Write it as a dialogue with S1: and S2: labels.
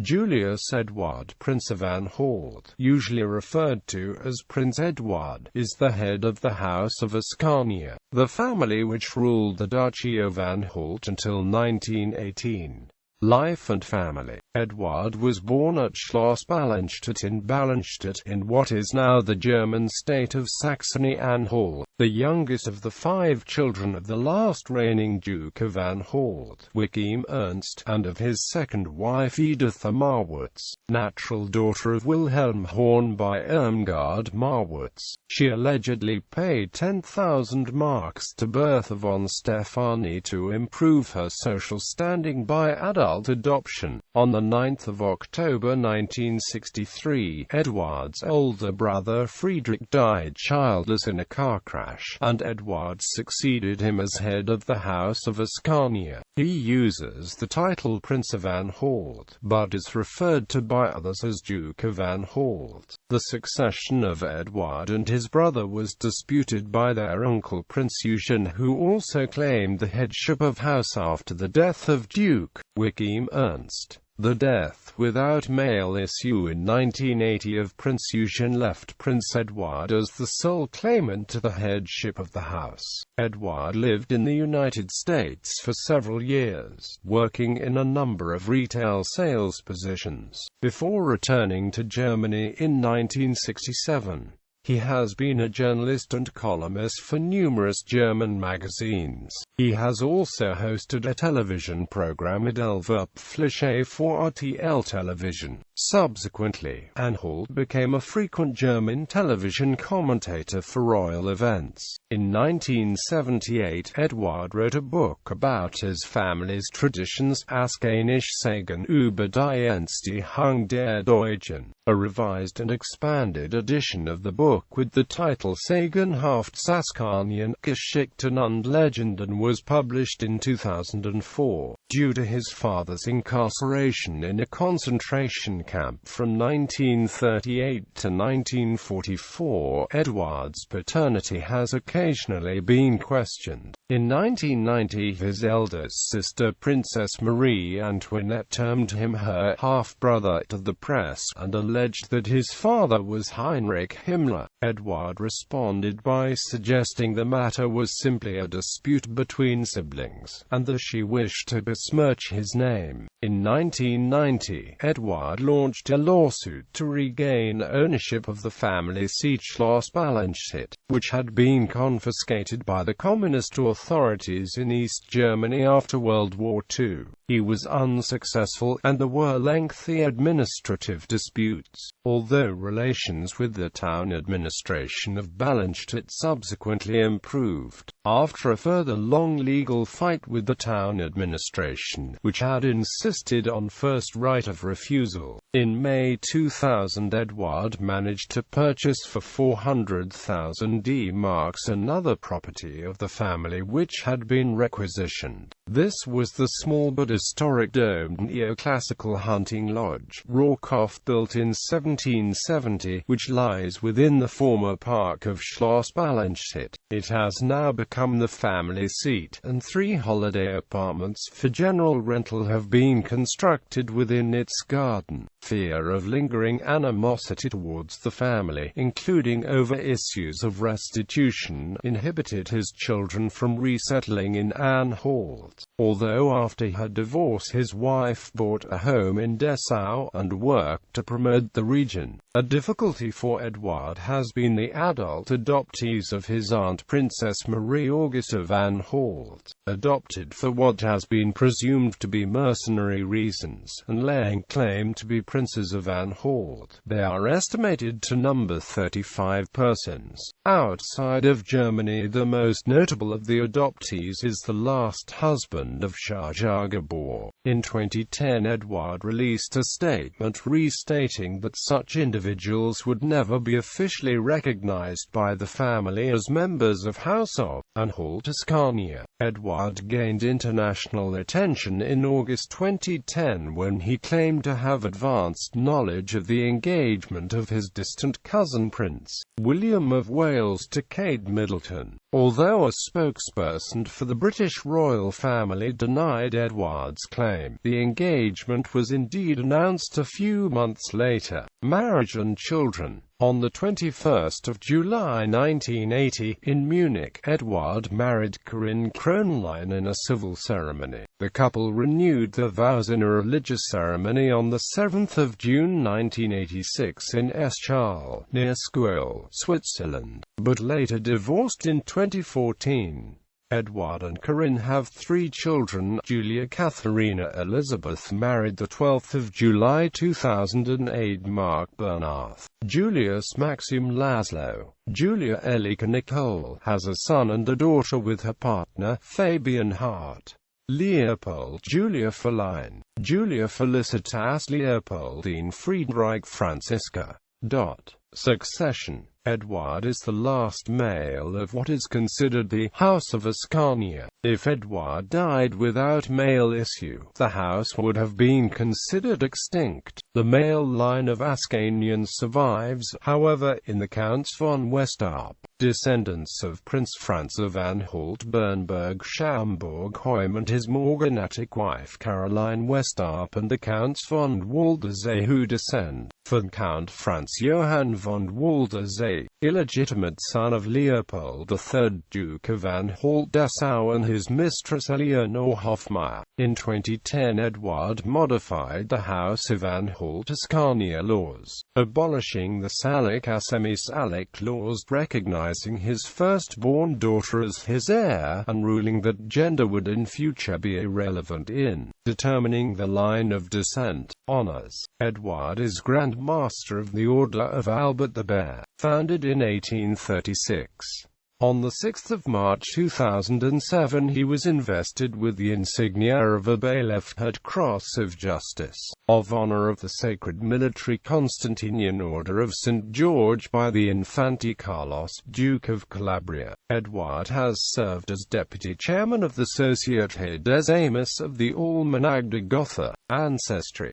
S1: Julius Eduard, Prince of Anhalt, usually referred to as Prince Eduard, is the head of the House of Ascania, the family which ruled the Duchy of Anhalt until 1918. Life and family. Eduard was born at Schloss Ballonstedt in Ballonstedt in what is now the German state of Saxony-Anhalt, the youngest of the 5 children of the last reigning Duke of Anhalt, Joachim Ernst, and of his second wife Edith Marwitz, natural daughter of Wilhelm Horn by Irmgard Marwitz. She allegedly paid 10,000 marks to Bertha von Stefani to improve her social standing by adult adoption. On the 9th of October 1963, Eduard's older brother Friedrich died childless in a car crash, and Eduard succeeded him as head of the House of Ascania. He uses the title Prince of Anhalt, but is referred to by others as Duke of Anhalt. The succession of Eduard and his brother was disputed by their uncle Prince Eugen, who also claimed the headship of house after the death of Duke Joachim Ernst. The death without male issue in 1980 of Prince Eugen left Prince Eduard as the sole claimant to the headship of the house. Eduard lived in the United States for several years, working in a number of retail sales positions, before returning to Germany in 1967. He has been a journalist and columnist for numerous German magazines. He has also hosted a television program at Elverpflicht for RTL Television. Subsequently, Anhalt became a frequent German television commentator for royal events. In 1978, Eduard wrote a book about his family's traditions, Ascanische Sagen über die Entstehung der Deutschen. A revised and expanded edition of the book with the title Sagenhaft Saskanien, Geschichten und Legenden was published in 2004. Due to his father's incarceration in a concentration camp from 1938 to 1944, Eduard's paternity has occasionally been questioned. In 1990, his eldest sister Princess Marie Antoinette termed him her half-brother to the press and alleged that his father was Heinrich Himmler. Eduard responded by suggesting the matter was simply a dispute between siblings, and that she wished to besmirch his name. In 1990, Eduard launched a lawsuit to regain ownership of the family seat Schloss Ballonstedt, which had been confiscated by the communist authorities in East Germany after World War II. He was unsuccessful, and there were lengthy administrative disputes, although relations with the town administration of Ballonstedt subsequently improved. After a further long legal fight with the town administration, which had insisted on first right of refusal, in May 2000 Eduard managed to purchase for 400,000 D-marks another property of the family which had been requisitioned. This was the small but historic domed neoclassical hunting lodge, Rauchhof, built in 1770, which lies within the former park of Schloss Ballonstedt. It has now become the family seat, and 3 holiday apartments for general rental have been constructed within its garden. Fear of lingering animosity towards the family, including over issues of restitution, inhibited his children from resettling in Anhalt. Although after her divorce his wife bought a home in Dessau and worked to promote the region. A difficulty for Eduard has been the adult adoptees of his aunt Princess Marie Auguste of Anhalt, adopted for what has been presumed to be mercenary reasons, and laying claim to be princes of Anhalt. They are estimated to number 35 persons. Outside of Germany, the most notable of the adoptees is the last husband of Shah Jahanbir. In 2010, Eduard released a statement restating that such individuals would never be officially recognized by the family as members of House of Anhalt-Ascania. Eduard gained international attention in August 2010 when he claimed to have advanced knowledge of the engagement of his distant cousin Prince William of Wales to Kate Middleton. Although a spokesperson for the British royal family family denied Edward's claim. The engagement was indeed announced a few months later. Marriage and children. On the 21st of July 1980, in Munich, Eduard married Corinne Kronlein in a civil ceremony. The couple renewed their vows in a religious ceremony on the 7th of June 1986 in Eschal, near Squel, Switzerland, but later divorced in 2014. Edward and Corinne have 3 children. Julia Katharina Elizabeth married the 12th of July 2008 Mark Bernath. Julius Maxim Laszlo. Julia Elika Nicole has a son and a daughter with her partner, Fabian Hart. Leopold Julia Feline. Julia Felicitas Leopoldine Friedrich Franziska. Succession. Edward is the last male of what is considered the House of Ascania. If Edward died without male issue, the house would have been considered extinct. The male line of Ascanians survives, however, in the Counts von Westarp, descendants of Prince Franz of Anhalt-Bernburg-Schaumburg-Hoym and his morganatic wife Caroline Westarp, and the Counts von Waldersee, who descend from Count Franz Johann von Waldersee, illegitimate son of Leopold III, Duke of Anhalt-Dessau, and his mistress Eleanor Hofmeyer. In 2010, Edward modified the House of Anhalt-Ascania laws, abolishing the Salic Semi-Salic laws, recognizing his firstborn daughter as his heir, and ruling that gender would in future be irrelevant in determining the line of descent. Honors. Edward is Grand Master of the Order of Albert the Bear, founded in 1836. On 6 March 2007 he was invested with the insignia of a Bailiff-Head Cross of Justice, of Honor of the Sacred Military Constantinian Order of St. George by the Infante Carlos, Duke of Calabria. Edward has served as Deputy Chairman of the Societe des Amis of the Almanach de Gotha, Ancestry.